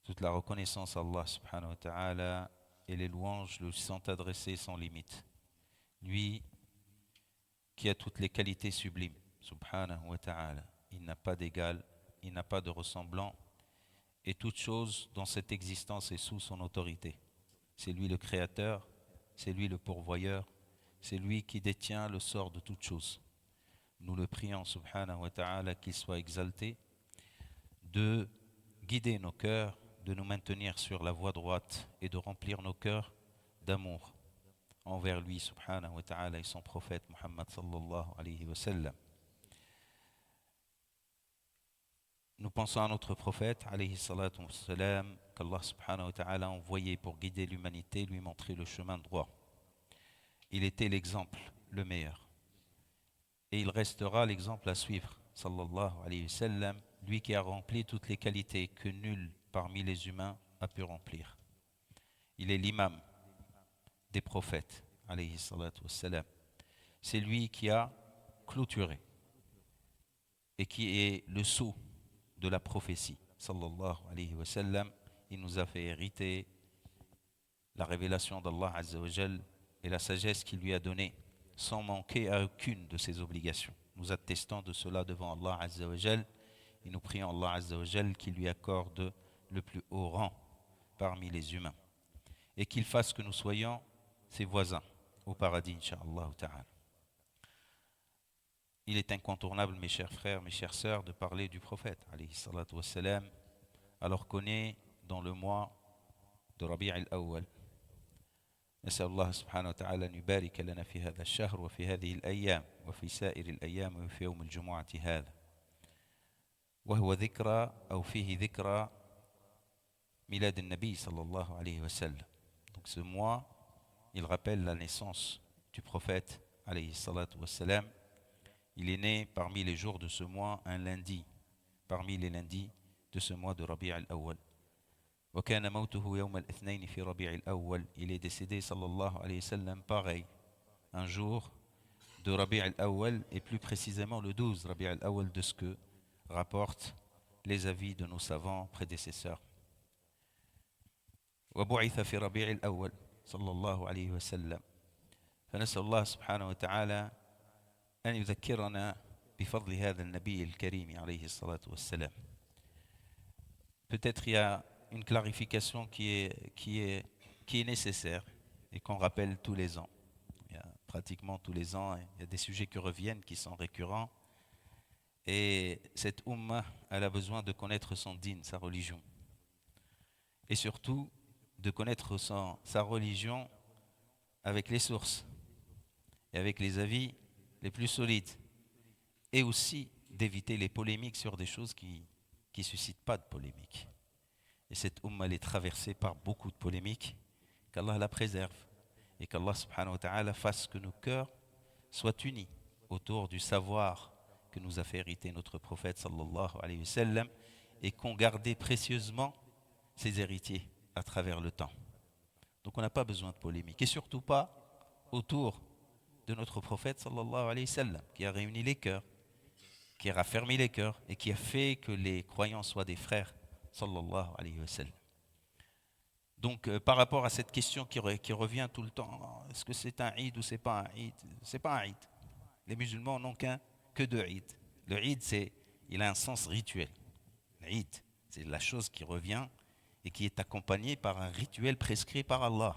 Toute la reconnaissance à Allah subhanahu wa ta'ala et les louanges lui sont adressées sans limite. Lui qui a toutes les qualités sublimes, subhanahu wa ta'ala. Il n'a pas d'égal, il n'a pas de ressemblant, et toute chose dans cette existence est sous son autorité. C'est lui le créateur, c'est lui le pourvoyeur, c'est lui qui détient le sort de toute chose. Nous le prions, subhanahu wa ta'ala, qu'il soit exalté, de guider nos cœurs, de nous maintenir sur la voie droite et de remplir nos cœurs d'amour envers lui, subhanahu wa ta'ala, et son prophète Muhammad sallallahu alayhi wa sallam. Nous pensons à notre prophète, alayhi salatu wa salam, qu'Allah subhanahu wa ta'ala a envoyé pour guider l'humanité, lui montrer le chemin droit. Il était l'exemple, le meilleur. Et il restera l'exemple à suivre, sallallahu alayhi wa sallam, lui qui a rempli toutes les qualités que nul parmi les humains a pu remplir. Il est l'imam des prophètes, alayhi salatu wa salam. C'est lui qui a clôturé et qui est le sceau de la prophétie, sallallahu alayhi wa sallam. Il nous a fait hériter la révélation d'Allah azza wa jal et la sagesse qu'il lui a donnée sans manquer à aucune de ses obligations. Nous attestons de cela devant Allah azza wa jal et nous prions Allah azza wa jal qu'il lui accorde le plus haut rang parmi les humains et qu'il fasse que nous soyons ses voisins au paradis, incha'Allah ta'ala. Il est incontournable, mes chers frères, mes chères sœurs, de parler du prophète, alayhi salatu wassalam, alors qu'on est dans le mois de Rabi' al-Awwal. نسأل الله سبحانه وتعالى أن يبارك لنا في هذا الشهر وفي هذه الأيام وفي سائر الأيام وفي يوم الجمعة هذا وهو ذكرى أو فيه ذكرى ميلاد النبي صلى الله عليه وسلم. Donc ce mois, il rappelle la naissance du prophète, alayhi salatu wassalam. Il est né parmi les jours de ce mois un lundi, parmi les lundis de ce mois de Rabi' al-Awwal. وكان موته يوم الاثنين في ربيع الأول. Il est décédé sallallahu alayhi wa sallam pareil, un jour de Rabi' al-Awwal et plus précisément le 12 Rabi' al-Awwal de ce que rapportent les avis de nos savants prédécesseurs. وبعث في ربيع الأول صلى الله عليه وسلم. فنسأل الله سبحانه وتعالى أن يذكرنا بفضل هذا النبي الكريم عليه الصلاة والسلام. Peut-être il y a une clarification qui est nécessaire et qu'on rappelle tous les ans. Il y a pratiquement tous les ans, il y a des sujets qui reviennent, qui sont récurrents. Et cette ummah, elle a besoin de connaître son din, sa religion. Et surtout, de connaître sa religion avec les sources et avec les avis les plus solides. Et aussi d'éviter les polémiques sur des choses qui ne suscitent pas de polémique. Et cette ummah elle est traversée par beaucoup de polémiques, qu'Allah la préserve et qu'Allah subhanahu wa ta'ala fasse que nos cœurs soient unis autour du savoir que nous a fait hériter notre prophète sallallahu alayhi wa sallam et qu'on garde précieusement ses héritiers à travers le temps. Donc on n'a pas besoin de polémique et surtout pas autour de notre prophète sallallahu alayhi wa sallam qui a réuni les cœurs, qui a raffermi les cœurs et qui a fait que les croyants soient des frères sallallahu alayhi wa sallam. Donc par rapport à cette question qui revient tout le temps, est-ce que c'est un Eid ou c'est pas un Eid? C'est pas un Eid. Les musulmans n'ont que deux Eid. Le Eid, il a un sens rituel. L'Eid, c'est la chose qui revient et qui est accompagnée par un rituel prescrit par Allah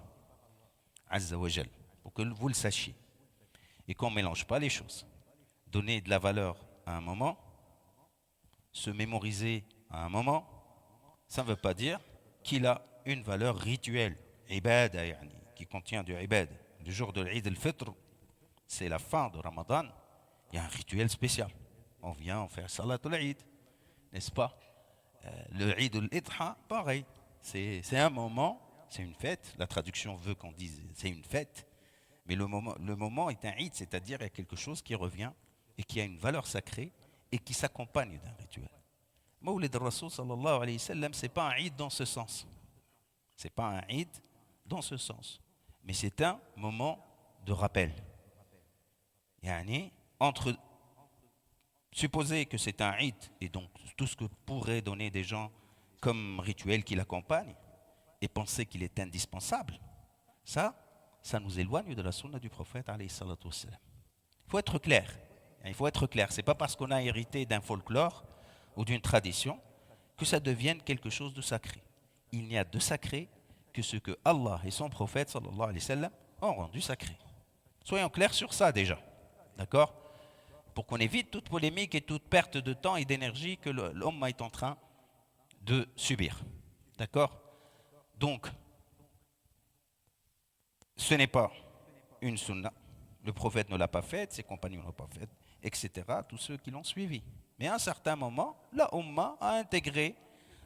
azza wa jal, pour que vous le sachiez. Et qu'on ne mélange pas les choses. Donner de la valeur à un moment, se mémoriser à un moment, ça ne veut pas dire qu'il a une valeur rituelle, ibada, qui contient du ibad. Le jour de l'Eid al-Fitr, c'est la fin de Ramadan, il y a un rituel spécial. On vient faire Salat al-Eid, n'est-ce pas? Le Eid al-Idha, pareil. C'est un moment, c'est une fête. La traduction veut qu'on dise c'est une fête. Mais le moment est un Eid, c'est-à-dire il y a quelque chose qui revient et qui a une valeur sacrée et qui s'accompagne d'un rituel. Mawlid al-Rasoul sallallahu alayhi wa sallam, c'est pas un Eid dans ce sens. C'est pas un Eid dans ce sens. Mais c'est un moment de rappel. Entre supposer que c'est un Eid et donc tout ce que pourraient donner des gens comme rituel qui l'accompagne et penser qu'il est indispensable, ça nous éloigne de la sunna du prophète alayhi salatu wassalam. Il faut être clair. Il faut être clair. C'est pas parce qu'on a hérité d'un folklore ou d'une tradition que ça devienne quelque chose de sacré. Il n'y a de sacré que ce que Allah et son prophète sallallahu alayhi wa sallam ont rendu sacré. Soyons clairs sur ça déjà. D'accord ? Pour qu'on évite toute polémique et toute perte de temps et d'énergie que l'homme est en train de subir. D'accord ? Donc, ce n'est pas une sunna. Le prophète ne l'a pas faite, ses compagnons ne l'ont pas faite, etc. Tous ceux qui l'ont suivi. Mais à un certain moment, la Ummah a intégré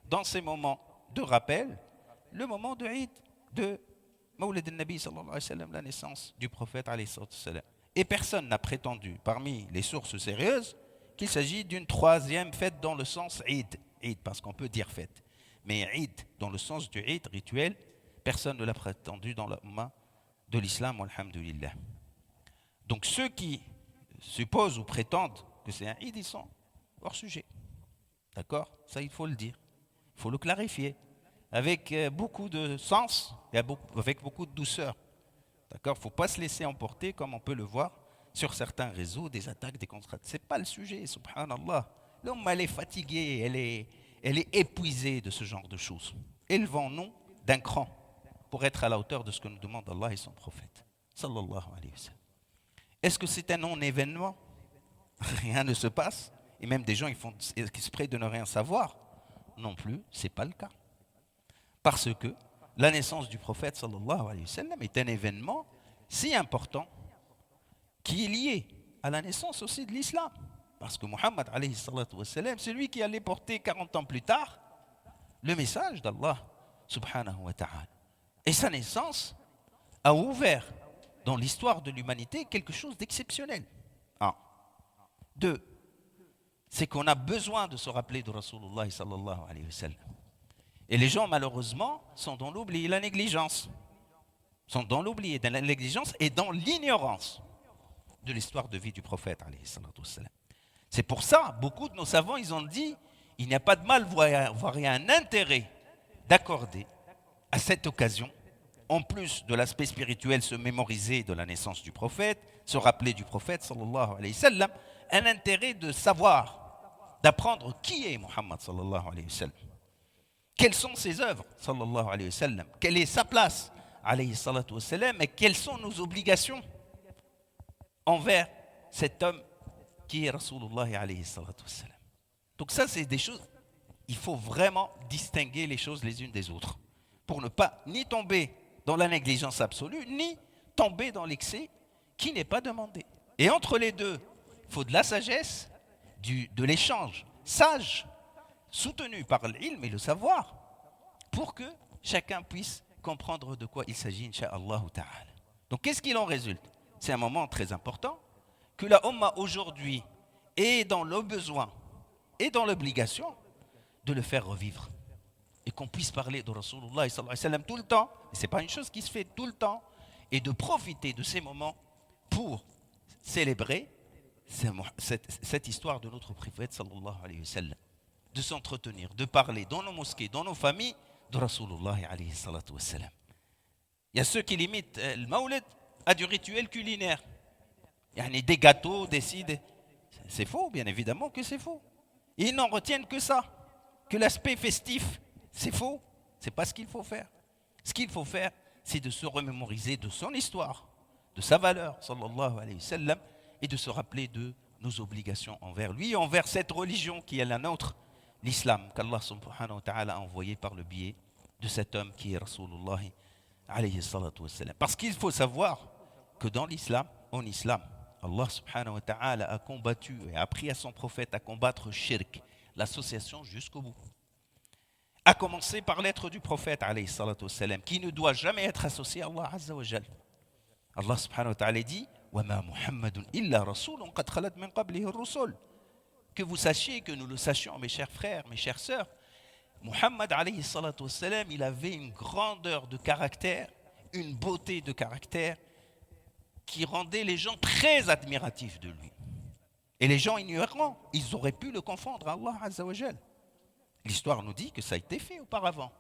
dans ces moments de rappel le moment de Eid, de Mawlid al-Nabi sallallahu alayhi wa sallam, la naissance du prophète alayhi sallam. Et personne n'a prétendu, parmi les sources sérieuses, qu'il s'agit d'une troisième fête dans le sens Eid. Eid, parce qu'on peut dire fête. Mais Eid, dans le sens du Eid rituel, personne ne l'a prétendu dans la Ummah de l'islam, alhamdulillah. Donc ceux qui supposent ou prétendent que c'est un Eid, ils sont hors sujet. D'accord ? Ça, il faut le dire. Il faut le clarifier. Avec beaucoup de sens et avec beaucoup de douceur. D'accord ? Il ne faut pas se laisser emporter, comme on peut le voir sur certains réseaux, des attaques, des contrats. Ce n'est pas le sujet, subhanallah. L'homme, elle est fatiguée, elle est épuisée de ce genre de choses. Élevons-nous d'un cran pour être à la hauteur de ce que nous demande Allah et son prophète. Sallallahu alayhi wa sallam. Est-ce que c'est un non-événement ? Rien ne se passe. Et même des gens, ils font exprès de ne rien savoir. Non plus, ce n'est pas le cas. Parce que la naissance du prophète sallallahu alayhi wa sallam est un événement si important qui est lié à la naissance aussi de l'islam. Parce que Muhammad alayhi salatu wa sallam, c'est lui qui allait porter 40 ans plus tard le message d'Allah subhanahu wa ta'ala. Et sa naissance a ouvert dans l'histoire de l'humanité quelque chose d'exceptionnel. 1. 2. C'est qu'on a besoin de se rappeler de Rasulullah sallallahu alayhi wa sallam. Et les gens, malheureusement, sont dans l'oubli et la négligence. Sont dans l'oubli et dans la négligence et dans l'ignorance de l'histoire de vie du prophète alayhi salatu wa sallam. C'est pour ça, beaucoup de nos savants, ils ont dit, il n'y a pas de mal, voire il y a un intérêt d'accorder à cette occasion, en plus de l'aspect spirituel, se mémoriser de la naissance du prophète, se rappeler du prophète, sallallahu alayhi wa sallam, un intérêt de savoir, d'apprendre qui est Muhammad, sallallahu alayhi wa sallam. Quelles sont ses œuvres, sallallahu alayhi wa sallam, quelle est sa place, alayhi salatu wa sallam, et quelles sont nos obligations envers cet homme qui est Rasulullah alayhi salatu wa sallam. Donc ça, c'est des choses, il faut vraiment distinguer les choses les unes des autres, pour ne pas ni tomber dans la négligence absolue, ni tomber dans l'excès qui n'est pas demandé. Et entre les deux, il faut de la sagesse, de l'échange sage, soutenu par l'ilm et le savoir, pour que chacun puisse comprendre de quoi il s'agit, incha'Allah ta'ala. Donc qu'est-ce qu'il en résulte ? C'est un moment très important, que la Ummah aujourd'hui est dans le besoin et dans l'obligation de le faire revivre. Et qu'on puisse parler de Rasulullah sallallahu alayhi wa sallam tout le temps, et ce n'est pas une chose qui se fait tout le temps, et de profiter de ces moments pour célébrer cette histoire de notre prophète sallallahu alayhi wa sallam, de s'entretenir, de parler dans nos mosquées, dans nos familles, de Rasulullah alayhi salatu wa sallam. Il y a ceux qui limitent le Mawlid à du rituel culinaire. Il y a des gâteaux, des cides. C'est faux, bien évidemment que c'est faux. Ils n'en retiennent que ça, que l'aspect festif. C'est faux, c'est pas ce qu'il faut faire. Ce qu'il faut faire, c'est de se remémoriser de son histoire, de sa valeur, sallallahu alayhi wa sallam, et de se rappeler de nos obligations envers lui, envers cette religion qui est la nôtre, l'islam, qu'Allah subhanahu wa ta'ala a envoyé par le biais de cet homme qui est Rasulullah alayhi salatu wa sallam. Parce qu'il faut savoir que dans l'islam, en islam, Allah subhanahu wa ta'ala a combattu et a appris à son prophète à combattre shirk, l'association jusqu'au bout. À commencer par l'être du prophète alayhi salatu wa sallam, qui ne doit jamais être associé à Allah azza wa jal. Allah subhanahu wa ta'ala dit وَمَا مُحَمَّدٌ إِلَّا رَسُولٌ قَدْ خَلَتْ مِنْ قَبْلِهِ الرُّسُلُ. Que vous sachiez, que nous le sachions, mes chers frères, mes chères sœurs, Muhammad alayhi salatu wa sallam, il avait une grandeur de caractère, une beauté de caractère qui rendait les gens très admiratifs de lui. Et les gens ignorants, ils auraient pu le confondre à Allah azza wa jal. L'histoire nous dit que ça a été fait auparavant,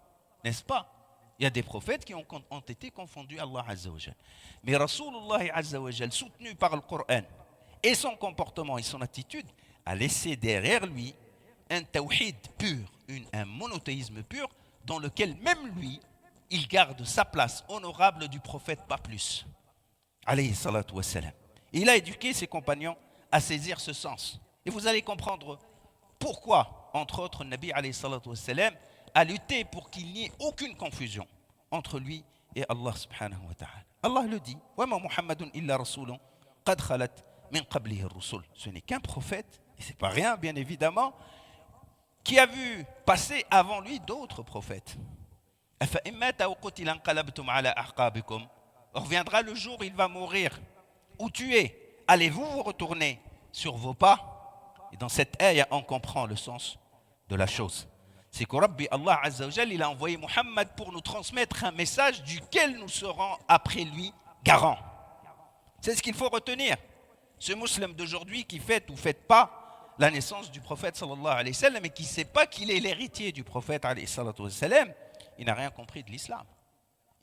n'est-ce pas? Il y a des prophètes qui ont été confondus à Allah Azza wa Jal. Mais Rasulullah Azza wa Jal, soutenu par le Coran et son comportement et son attitude, a laissé derrière lui un tawhid pur, un monothéisme pur, dans lequel même lui, il garde sa place honorable du prophète, pas plus. Alayhi salatu wassalam. Il a éduqué ses compagnons à saisir ce sens. Et vous allez comprendre pourquoi, entre autres, le Nabi alayhi salatu wassalam a lutté pour qu'il n'y ait aucune confusion entre lui et Allah subhanahu wa ta'ala. Allah le dit, وَمَا مُحَمَّدٌ إِلَّا رَسُولٌ قَدْ خَلَتْ مِنْ قَبْلِهِ الرُّسُلُ. Ce n'est qu'un prophète, et ce n'est pas rien bien évidemment, qui a vu passer avant lui d'autres prophètes. Reviendra le jour où il va mourir ou tuer. Allez-vous vous retourner sur vos pas? Et dans cette ayah, on comprend le sens de la chose. C'est que Rabbi Allah Azza wa Jal, il a envoyé Muhammad pour nous transmettre un message duquel nous serons après lui garants. C'est ce qu'il faut retenir. Ce musulman d'aujourd'hui qui fête ou fête pas la naissance du prophète sallallahu alayhi wa sallam et qui ne sait pas qu'il est l'héritier du prophète alayhi salatu wa sallam, il n'a rien compris de l'islam.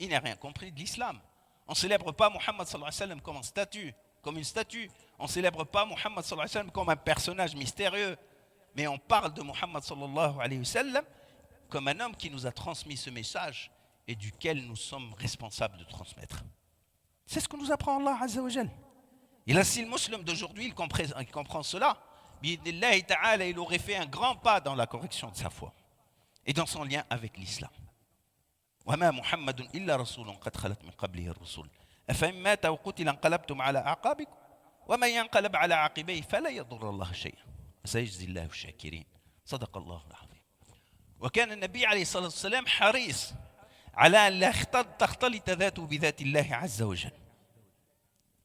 Il n'a rien compris de l'islam. On ne célèbre pas Muhammad sallallahu alayhi wa sallam comme une statue. On ne célèbre pas Muhammad sallallahu alayhi wa sallam comme un personnage mystérieux. Mais on parle de Muhammad sallallahu alayhi wa sallam comme un homme qui nous a transmis ce message et duquel nous sommes responsables de transmettre. C'est ce que nous apprend Allah Azza wa Jal. Et là, si le musulman d'aujourd'hui il comprend cela, il aurait fait un grand pas dans la correction de sa foi et dans son lien avec l'islam. وما محمد إلا رسول قد خلت من قبله الرسل أفإن مات أو قتل انقلبتم على أعقابكم ومن ينقلب على عقبيه فلا يضر الله شيئا سيجزي الله الشاكرين صدق الله العظيم. وكان النبي عليه الصلاة والسلام حريص على أن لا تختلط ذاته بذات الله عز وجل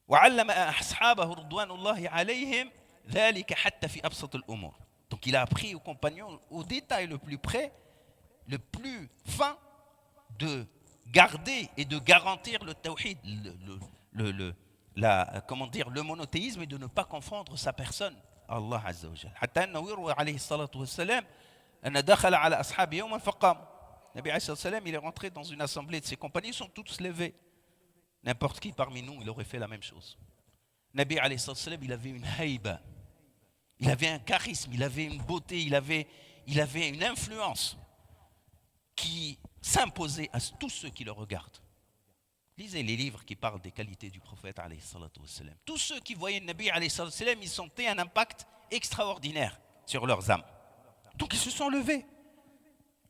وعلم أصحابه رضوان الله عليهم ذلك حتى في أبسط الأمور. Donc il a appris aux compagnons au détail le plus près, le plus fin, de garder et de garantir le tawhid, le monothéisme et de ne pas confondre sa personne à Allah Azza wa Jal. حتى أنه يروى عليه الصلاة والسلام أن دخل على أصحابه يوما فقام. Nabi alayhi salam, il est rentré dans une assemblée de ses compagnons, ils sont tous levés. N'importe qui parmi nous, il aurait fait la même chose. Nabi alayhi salam, il avait une haïba, il avait un charisme, il avait une beauté, il avait une influence qui s'imposait à tous ceux qui le regardent. Lisez les livres qui parlent des qualités du prophète alayhi salatu wassalam. Tous ceux qui voyaient le Nabi alayhi salatu wassalam, ils sentaient un impact extraordinaire sur leurs âmes. Donc ils se sont levés.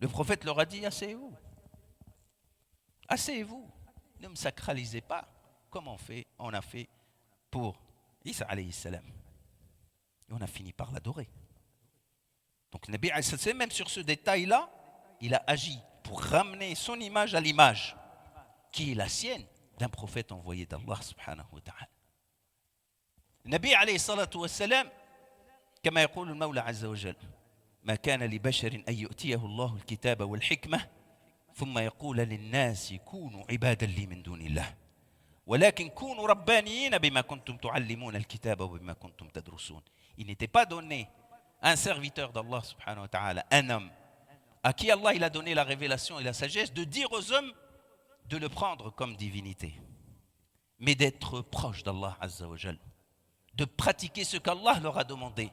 Le prophète leur a dit, asseyez-vous. Asseyez-vous. Ne me sacralisez pas comme on a fait pour Isa alayhi salam. Et on a fini par l'adorer. Donc le Nabi alayhi salam, même sur ce détail-là, il a agi pour ramener son image à l'image qui est la sienne d'un prophète envoyé d'Allah subhanahu wa ta'ala. النبي عليه الصلاة والسلام كما يقول المولى عز وجل ما كان لبشر أن يؤتيه الله الكتاب والحكمة ثم يقول للناس كونوا عبادا لي من دون الله ولكن كونوا ربانيين بما كنتم تعلمون الكتاب وبما كنتم تدرسون. Il n'était pas donné à un serviteur d'Allah subhanahu wa ta'ala, un homme à qui Allah il a donné la révélation et la sagesse, de dire aux hommes de le prendre comme divinité, mais d'être proche d'Allah Azza wa Jal, de pratiquer ce qu'Allah leur a demandé,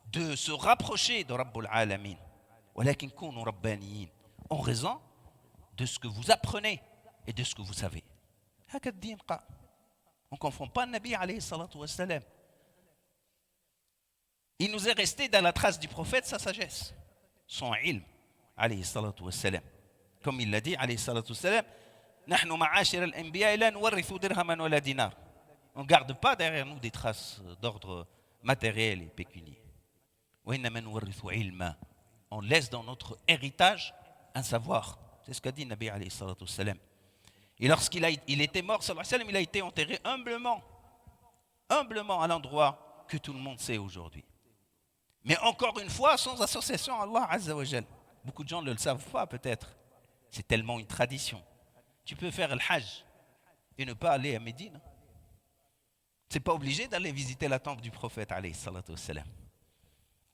de se rapprocher de Rabbul Alamin. Walakin kunu rabbaniyin, en raison de ce que vous apprenez et de ce que vous savez. On ne confond pas le Nabi alayhi salatu wa salam. Il nous est resté dans la trace du prophète sa sagesse, son ilm alayhi salatu wa salam. Comme il l'a dit alayhi salatu wa salam, نحن معاشر الأنبياء لا نورث درهما ولا دينار. On ne garde pas derrière nous des traces d'ordre matériel et pécunier. وإنما نورث علما. On laisse dans notre héritage un savoir. C'est ce qu'a dit Nabi alayhi salatu wa salam. Et lorsqu'il était mort, sallallahu alayhi wa sallam, il a été enterré humblement à l'endroit que tout le monde sait aujourd'hui. Mais encore une fois, sans association à Allah Azza wa Jal. Beaucoup de gens ne le savent pas peut-être. C'est tellement une tradition. Tu peux faire le Hajj et ne pas aller à Médine. Tu n'es pas obligé d'aller visiter la tombe du prophète alayhi salatu wassalam.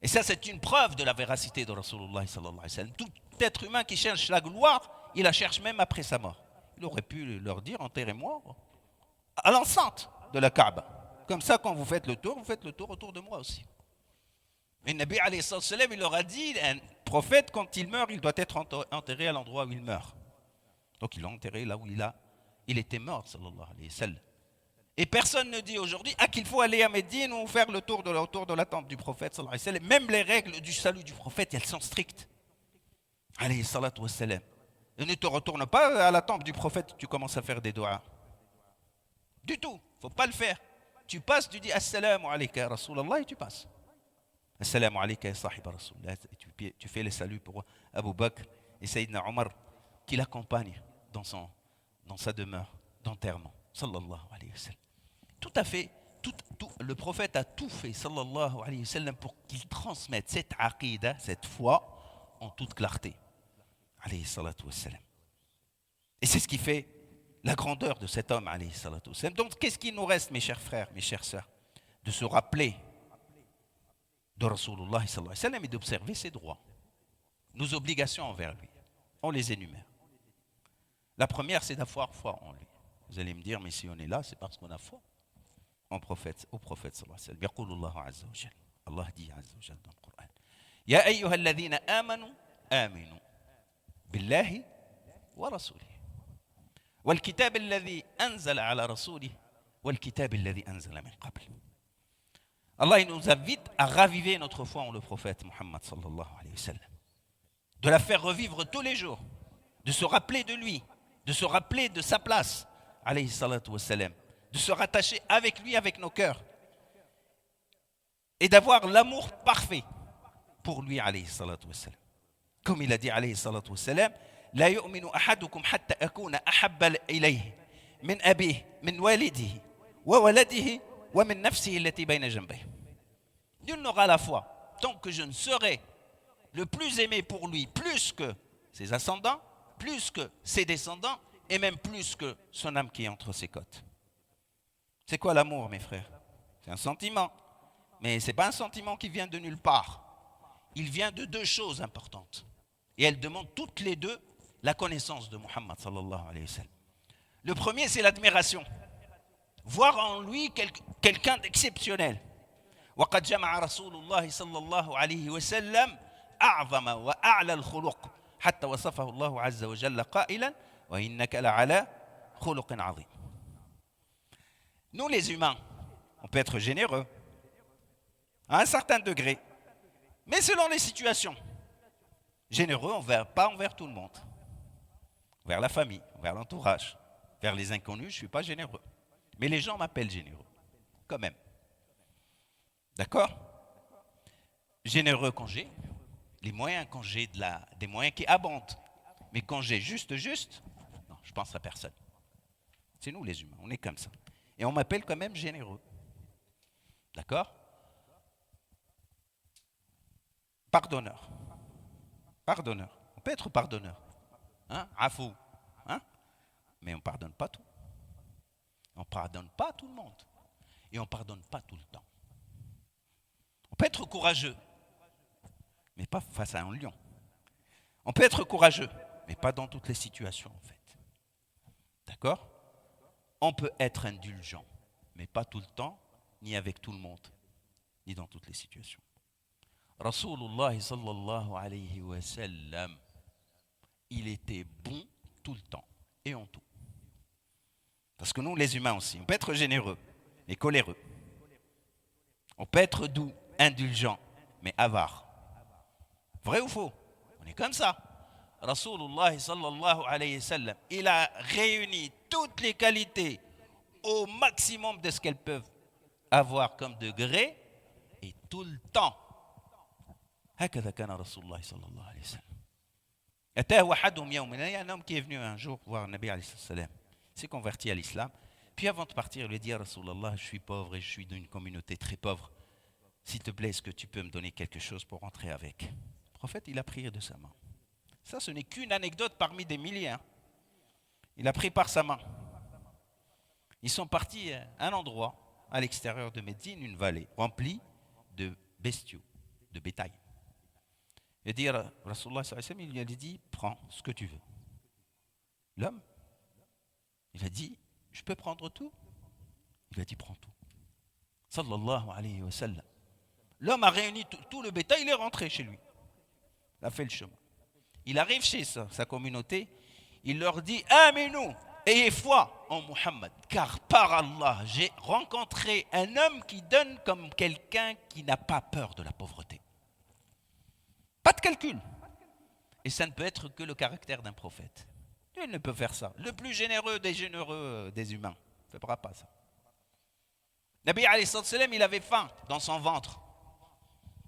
Et ça, c'est une preuve de la véracité de Rasulullah sallallahu alayhi wa sallam. Tout être humain qui cherche la gloire, il la cherche même après sa mort. Il aurait pu leur dire, enterrez-moi à l'enceinte de la Kaaba. Comme ça, quand vous faites le tour autour de moi aussi. Et Nabi alayhi salam, il leur a dit, un prophète, quand il meurt, il doit être enterré à l'endroit où il meurt. Donc il l'a enterré là où il était mort, sallallahu alayhi wa sallam. Et personne ne dit aujourd'hui qu'il faut aller à Médine ou faire le tour autour de la tente du prophète, sallallahu alayhi wa sallam. Même les règles du salut du prophète, elles sont strictes. Alayhi salatu wa sallam. Et ne te retourne pas à la tente du prophète, tu commences à faire des doigts. Du tout, il ne faut pas le faire. Tu passes, tu dis Assalamu alayka Rasulallah et tu passes. Assalamu alayka sahib Rasulullah. Tu fais les saluts pour Abu Bakr et Sayyidina Omar qui l'accompagnent dans sa demeure d'enterrement. Sallallahu alayhi wa sallam. Tout à fait, le prophète a tout fait, sallallahu alayhi wa sallam, pour qu'il transmette cette aqidah, cette foi, en toute clarté. Alayhi salatu wa sallam. Et c'est ce qui fait la grandeur de cet homme, alayhi salatu wa sallam. Donc, qu'est-ce qu'il nous reste, mes chers frères, mes chères sœurs, de se rappeler de Rasulullah sallallahu alayhi wa sallam et d'observer ses droits, nos obligations envers lui. On les énumère. La première, c'est d'avoir foi en lui. Vous allez me dire, mais si on est là, c'est parce qu'on a foi au prophète sallallahu alayhi wa sallam. يقول الله عز وجل. Allah dit عز وجل dans le Coran. يا أيها الذين آمنوا آمنوا بالله ورسوله والكتاب الذي أنزل على رسوله والكتاب الذي أنزل من قبل. Allah il nous invite à raviver notre foi en le prophète Muhammad sallallahu alayhi wa sallam. De la faire revivre tous les jours, de se rappeler de lui, de se rappeler de sa place, alayhi salatu wa salam, de se rattacher avec lui, avec nos cœurs, et d'avoir l'amour parfait pour lui, alayhi salatu wa salam. Comme il a dit, alayhi salatu wa salam, لا يؤمن أحدكم حتى أكون أحب إليه من أبيه من والده وولده ومن نفسه التي بين جنبيه. Nul n'aura la foi tant que je ne serai le plus aimé pour lui, plus que ses ascendants, plus que ses descendants, et même plus que son âme qui est entre ses côtes. C'est quoi l'amour, mes frères? C'est un sentiment, mais ce n'est pas un sentiment qui vient de nulle part. Il vient de deux choses importantes, et elles demandent toutes les deux la connaissance de Muhammad sallallahu alayhi wa sallam. Le premier, c'est l'admiration. Voir en lui quelqu'un d'exceptionnel. وقد جمع رسول الله صلى الله عليه وسلم أعظم وأعلى الخلق حتى وصفه الله عز وجل قائلا وإنك لعلى خلق عظيم. Nous les humains, on peut être généreux à un certain degré, mais selon les situations. Généreux pas envers tout le monde, envers la famille, envers l'entourage, vers les inconnus, je ne suis pas généreux. Mais les gens m'appellent généreux, quand même. D'accord? Généreux quand j'ai les moyens, quand j'ai des moyens qui abondent. Mais quand j'ai juste, non, je pense à personne. C'est nous les humains, on est comme ça. Et on m'appelle quand même généreux. D'accord? Pardonneur. Pardonneur. On peut être pardonneur. Hein? Afou. Hein? Mais on ne pardonne pas tout. On ne pardonne pas tout le monde. Et on ne pardonne pas tout le temps. On peut être courageux, mais pas face à un lion. On peut être courageux, mais pas dans toutes les situations, en fait. D'accord? On peut être indulgent, mais pas tout le temps, ni avec tout le monde, ni dans toutes les situations. Rasulullah sallallahu alayhi wa sallam, il était bon tout le temps et en tout. Parce que nous, les humains aussi, on peut être généreux, mais coléreux. On peut être doux, indulgent, mais avare. Vrai ou faux? On est comme ça. Rasulullah sallallahu alayhi wa sallam, il a réuni toutes les qualités au maximum de ce qu'elles peuvent avoir comme degré et tout le temps. هكذا كان رسول الله صلى الله عليه وسلم. أتاه أحدهم يوما, il y a un homme qui est venu un jour voir Nabi alayhi salam. Il s'est converti à l'islam. Puis avant de partir, il lui a dit, Rasulallah, je suis pauvre et je suis d'une communauté très pauvre. S'il te plaît, est-ce que tu peux me donner quelque chose pour rentrer avec? Le prophète, il a prié de sa main. Ça, ce n'est qu'une anecdote parmi des milliers. Hein. Il a pris par sa main. Ils sont partis à un endroit, à l'extérieur de Médine, une vallée remplie de bestiaux, de bétail. Et dire, Rasulullah sallallahu alayhi wa sallam, il lui a dit, prends ce que tu veux. L'homme, il a dit, je peux prendre tout? Il a dit, prends tout. Sallallahu alayhi wa sallam. L'homme a réuni tout le bétail, il est rentré chez lui. Il a fait le chemin. Il arrive chez sa communauté, il leur dit, Aminou, ayez foi en Muhammad, car par Allah, j'ai rencontré un homme qui donne comme quelqu'un qui n'a pas peur de la pauvreté. Pas de calcul. Et ça ne peut être que le caractère d'un prophète. Il ne peut faire ça. Le plus généreux des humains ne fera pas ça. Nabi alayhi salam, il avait faim dans son ventre.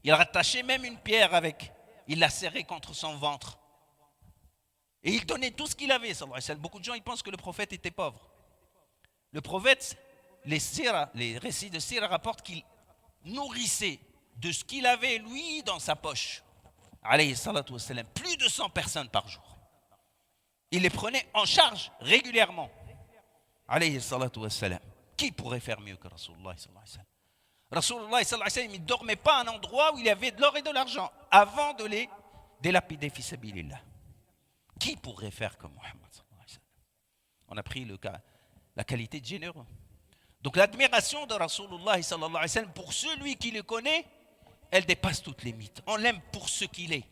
Il rattachait même une pierre avec. Il la serrait contre son ventre. Et il donnait tout ce qu'il avait. Beaucoup de gens ils pensent que le prophète était pauvre. Le prophète, les récits de Sira rapportent qu'il nourrissait de ce qu'il avait lui dans sa poche. Alayhi salatu wassalam, plus de 100 personnes par jour. Il les prenait en charge régulièrement. Alayhi salatu wassalam. Qui pourrait faire mieux que Rasulullah sallallahu alayhi wa sallam? Rasulullah sallallahu alayhi wa sallam, il ne dormait pas à un endroit où il y avait de l'or et de l'argent avant de les délapider fi sabilillah. Qui pourrait faire comme Muhammad sallallahu alayhi wa sallam? On a pris la qualité de généreux. Donc l'admiration de Rasulullah sallallahu alayhi wa sallam pour celui qui le connaît, elle dépasse toutes les mythes. On l'aime pour ce qu'il est.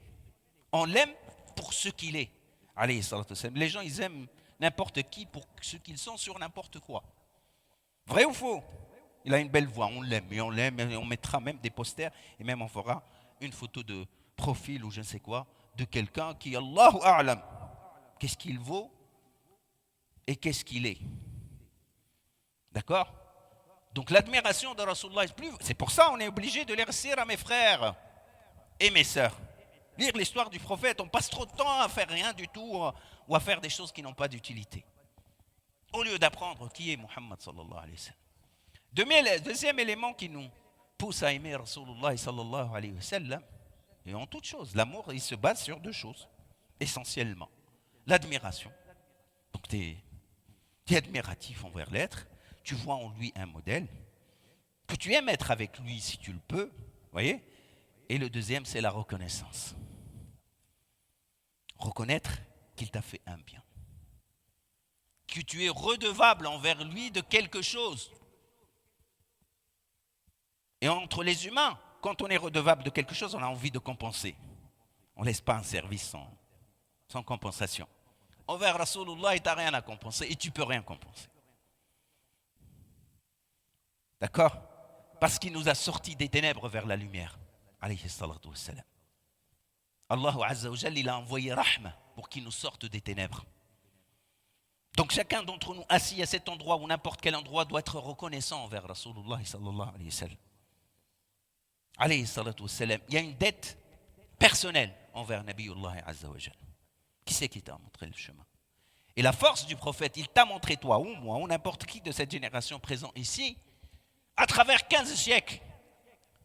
On l'aime pour ce qu'il est. Alayhi salatu wassalam. Les gens, ils aiment n'importe qui pour ce qu'ils sont sur n'importe quoi. Vrai ou faux? Il a une belle voix, on l'aime, et on mettra même des posters, et même on fera une photo de profil ou je ne sais quoi, de quelqu'un qui, Allahu A'lam, qu'est-ce qu'il vaut et qu'est-ce qu'il est. D'accord? Donc l'admiration de Rasulullah, c'est pour ça qu'on est obligé de lire Sira, mes frères et mes sœurs. Lire l'histoire du prophète, on passe trop de temps à faire rien du tout ou à faire des choses qui n'ont pas d'utilité. Au lieu d'apprendre qui est Muhammad sallallahu alayhi wa sallam. Deuxième élément qui nous pousse à aimer Rasulullah sallallahu alayhi wa sallam, et en toute chose, l'amour, il se base sur deux choses, essentiellement. L'admiration. Donc tu es admiratif envers l'être, tu vois en lui un modèle, que tu aimes être avec lui si tu le peux, voyez. Et le deuxième, c'est la reconnaissance. Reconnaître qu'il t'a fait un bien. Que tu es redevable envers lui de quelque chose. Et entre les humains, quand on est redevable de quelque chose, on a envie de compenser. On ne laisse pas un service sans compensation. Envers Rasulullah, il n'a rien à compenser et tu ne peux rien compenser. D'accord? Parce qu'il nous a sortis des ténèbres vers la lumière. Alayhi salatu wassalam. Allah Azza wa Jalla, il a envoyé rahma pour qu'il nous sorte des ténèbres. Donc chacun d'entre nous assis à cet endroit ou n'importe quel endroit doit être reconnaissant envers Rasulullah sallallahu alayhi wa sallam. Alayhi salatu wassalam. Il y a une dette personnelle envers Nabiyullah Azza wa Jalla. Qui c'est qui t'a montré le chemin? Et la force du prophète, il t'a montré toi ou moi ou n'importe qui de cette génération présente ici, à travers 15 siècles.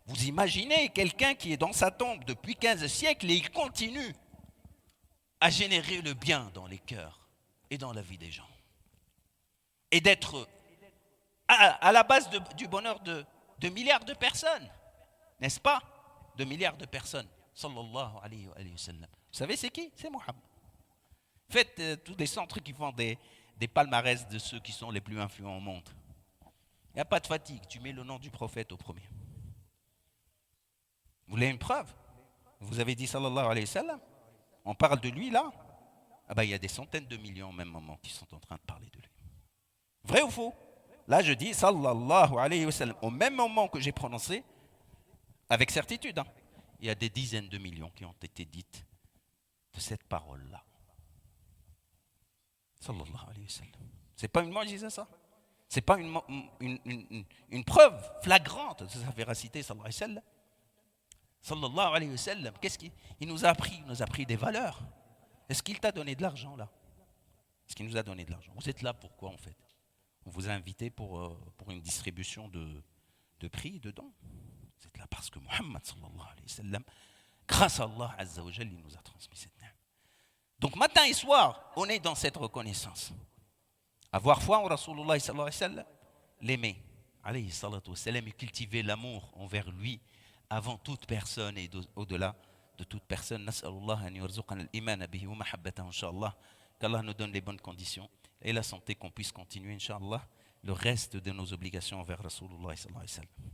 Vous imaginez quelqu'un qui est dans sa tombe depuis 15 siècles et il continue à générer le bien dans les cœurs et dans la vie des gens. Et d'être à la base du bonheur de milliards de personnes. N'est-ce pas? De milliards de personnes. Sallallahu alayhi wa sallam. Vous savez c'est qui? C'est Muhammad. Faites tous les centres qui font des palmarès de ceux qui sont les plus influents au monde. Il n'y a pas de fatigue. Tu mets le nom du prophète au premier. Vous voulez une preuve? Vous avez dit sallallahu alayhi wa sallam. On parle de lui là. Ah ben, il y a des centaines de millions au même moment qui sont en train de parler de lui. Vrai ou faux? Là je dis sallallahu alayhi wa sallam. Au même moment que j'ai prononcé, avec certitude, hein, il y a des dizaines de millions qui ont été dites de cette parole-là. Sallallahu alayhi wa sallam. C'est pas une mu'jiza ça? C'est pas une preuve flagrante de sa véracité sallallahu alayhi wa sallam? Sallallahu alayhi wa sallam, qu'est-ce qu'il nous a appris? Il nous a appris des valeurs. Est-ce qu'il t'a donné de l'argent là? Est-ce qu'il nous a donné de l'argent? Vous êtes là pourquoi en fait? On vous a invité pour une distribution de prix et de dons. Vous êtes là parce que Muhammad sallallahu alayhi wa sallam, grâce à Allah Azza wa Jalla, il nous a transmis cette ni'ma. Donc matin et soir, on est dans cette reconnaissance. Avoir foi en Rasulullah sallallahu alayhi wa sallam, l'aimer, alayhi salatu wa sallam, et cultiver l'amour envers lui, avant toute personne et au-delà de toute personne. Nas'alullah an yurzuqana al-iman bihi wa mahabbatahu, inshallah. Qu'Allah nous donne les bonnes conditions et la santé qu'on puisse continuer, inshallah, le reste de nos obligations envers Rasulullah sallallahu alayhi wa sallam.